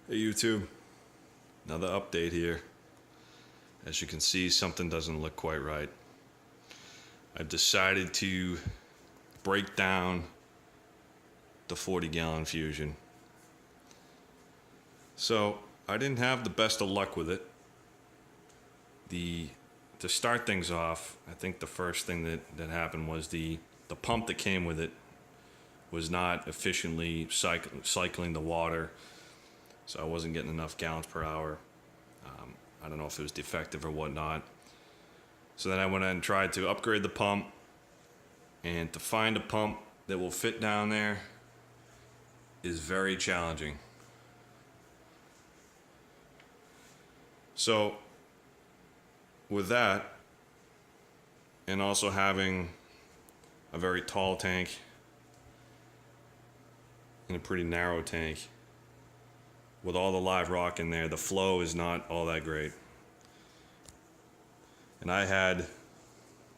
Hey YouTube, another update here. As you can see, something doesn't look quite right. I've decided to break down the 40-gallon Fusion. So I didn't have the best of luck with it. To start things off, I think the first thing that happened was the pump that came with it was not efficiently cycling the water, so I wasn't getting enough gallons per hour. I don't know if it was defective or whatnot. So then I went and tried to upgrade the pump, and to find a pump that will fit down there is very challenging. So with that, and also having a very tall tank and a pretty narrow tank, with all the live rock in there, the flow is not all that great. And I had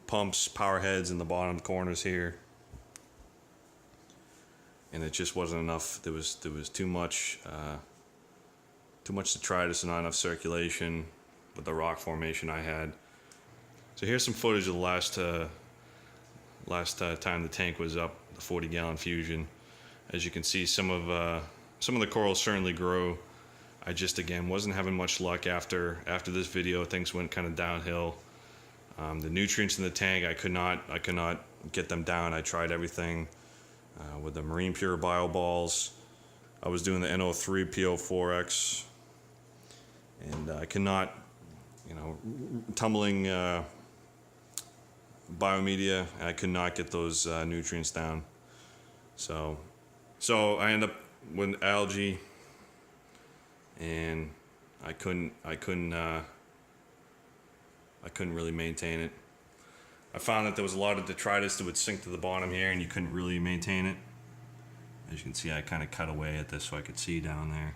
pumps, power heads in the bottom corners here, and it just wasn't enough. There was too much detritus and not enough circulation with the rock formation I had. So here's some footage of the last time the tank was up, the 40-gallon Fusion. As you can see, some of the corals certainly grow. I just, again, wasn't having much luck after this video. Things went kind of downhill. The nutrients in the tank, I could not get them down. I tried everything with the Marine Pure Bio Balls. I was doing the NO3 PO4X, and I cannot, tumbling biomedia. I could not get those nutrients down. So I ended up with algae, and I couldn't really maintain it. I found that there was a lot of detritus that would sink to the bottom here, and you couldn't really maintain it. As you can see, I kind of cut away at this so I could see down there.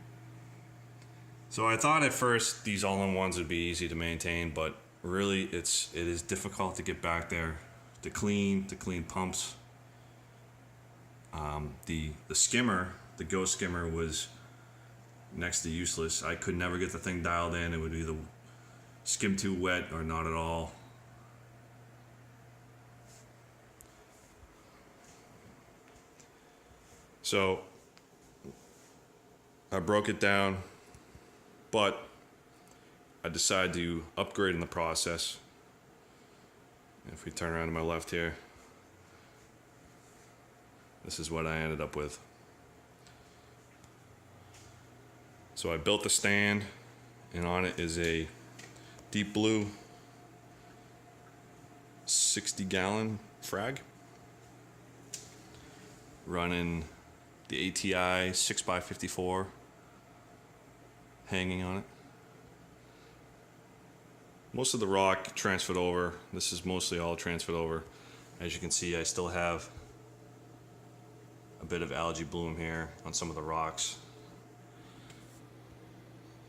So I thought at first these all-in-ones would be easy to maintain, but really it is difficult to get back there to clean pumps. The skimmer, the Go skimmer, was next to useless. I could never get the thing dialed in. It would either skim too wet or not at all. So I broke it down, but I decided to upgrade in the process. If we turn around to my left here, this is what I ended up with. So I built the stand, and on it is a Deep Blue 60-gallon frag running the ATI 6x54 hanging on it. Most of the rock transferred over. This is mostly all transferred over. As you can see, I still have a bit of algae bloom here on some of the rocks.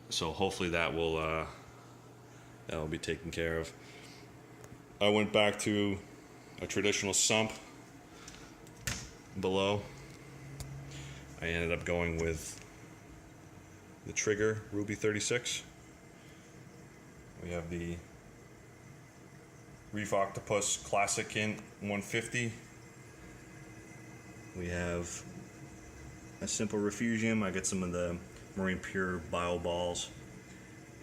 So hopefully that will be taken care of. I went back to a traditional sump below. I ended up going with the Trigger Ruby 36. We have the Reef Octopus Classic Int 150. We have a simple Refugium. I got some of the Marine Pure Bio Balls,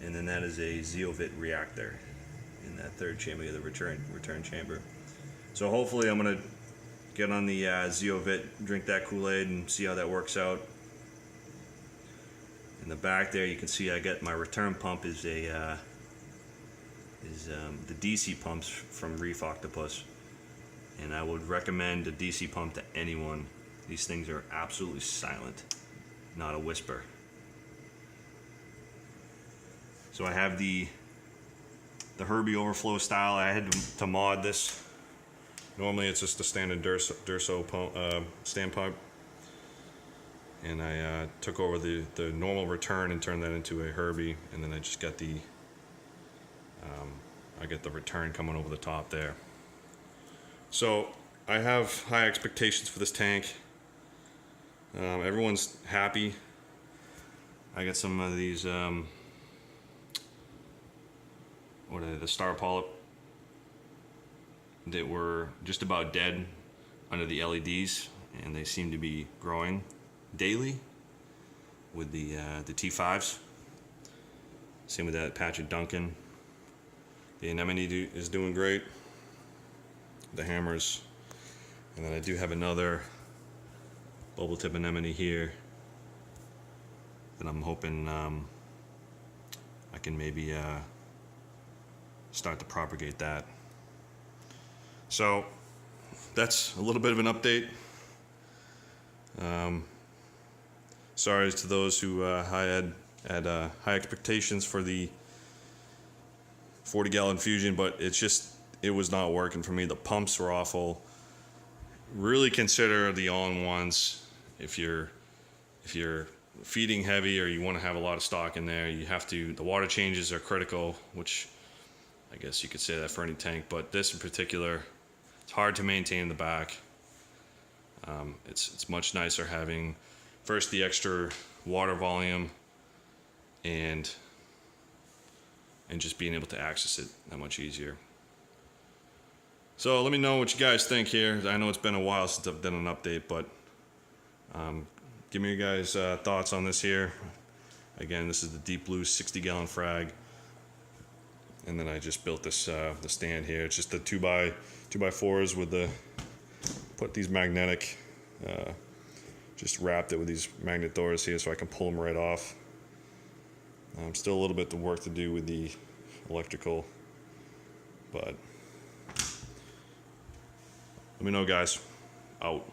and then that is a Zeovit reactor in that third chamber, the return chamber. So hopefully I'm gonna get on the Zeovit, drink that Kool-Aid, and see how that works out. In the back there, you can see I got my return pump is the DC pumps from Reef Octopus, and I would recommend a DC pump to anyone. These things are absolutely silent, not a whisper. So I have the Herbie Overflow style. I had to mod this. Normally it's just a standard Durso standpipe, and I took over the normal return and turned that into a Herbie, and then I just got the return coming over the top there. So I have high expectations for this tank. Everyone's happy. I got some of these, what are they, the star polyp that were just about dead under the LEDs, and they seem to be growing daily with the T5s. Same with that patch of Duncan. The anemone is doing great. The hammers. And then I do have another bubble tip anemone here that I'm hoping I can maybe start to propagate that. So that's a little bit of an update. Sorry to those who had high expectations for the 40-gallon Fusion, but it was not working for me. The pumps were awful. Really consider the all-in-ones if you're feeding heavy or you want to have a lot of stock in there. The water changes are critical, which I guess you could say that for any tank, but this in particular, it's hard to maintain in the back. It's much nicer having first the extra water volume and just being able to access it that much easier. So let me know what you guys think here. I know it's been a while since I've done an update, but give me your guys' thoughts on this here. Again, this is the Deep Blue 60-gallon frag, and then I just built this the stand here. It's just the 2x4s with put these magnetic, just wrapped it with these magnet doors here so I can pull them right off. Still a little bit of work to do with the electrical, but let me know, guys. Out.